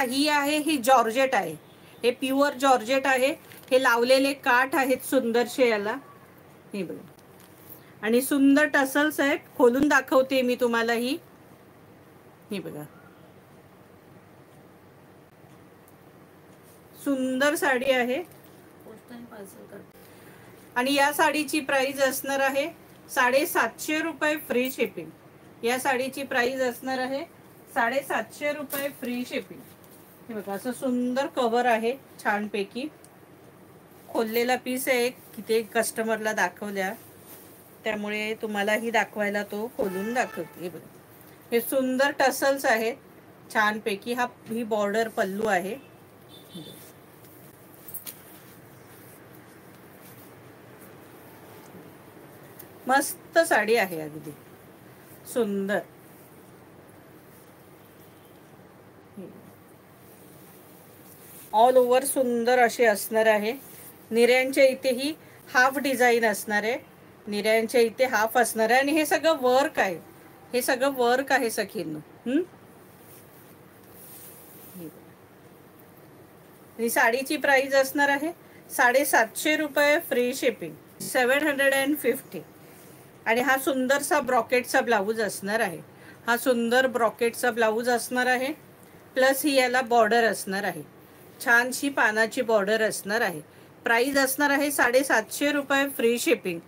ही आहे, ही जॉर्जेट आहे, हे प्युअर जॉर्जेट आहे. हे लावलेले काठ आहेत सुंदरशे याला, हे बघा. आणि सुंदर टसल्स आहेत. खोलून दाखवते मी तुम्हाला ही, हे बघा. सुंदर साडी आहे. आणि या साडीची प्राइस असणार आहे 750 रुपये फ्री शिपिंग. या साडीची प्राइस असणार आहे 750 रुपये फ्री शिपिंग. हे बघा, असं सुंदर कव्हर आहे छानपैकी. खोललेला पीस आहे, किती कस्टमरला दाखवल्या, त्यामुळे तुम्हालाही दाखवायला तो खोलून दाखवते. हे बघा, हे सुंदर टसल्स आहेत छानपैकी. ही बॉर्डर पल्लू आहे. मस्त साडी आहे, अगदी सुंदर. ऑल ओव्हर सुंदर असे असणार आहे. निऱ्यांच्या इथेही हाफ डिझाईन असणार आहे. निऱ्यांच्या इथे हाफ असणार आहे. आणि हे सगळं वर्क आहे, हे सगळं वर्क आहे सखींनो. ही साडीची प्राइस असणार आहे 750 रुपये फ्री शिपिंग, 750. आणि हा सुंदरसा ब्रॉकेटचा ब्लाऊज असणार आहे. हा सुंदर ब्रॉकेटचा ब्लाऊज असणार आहे. प्लस ही याला बॉर्डर असणार आहे, छानशी पानाची बॉर्डर असणार आहे. प्राइस असणार आहे 750 रुपये फ्री शिपिंग.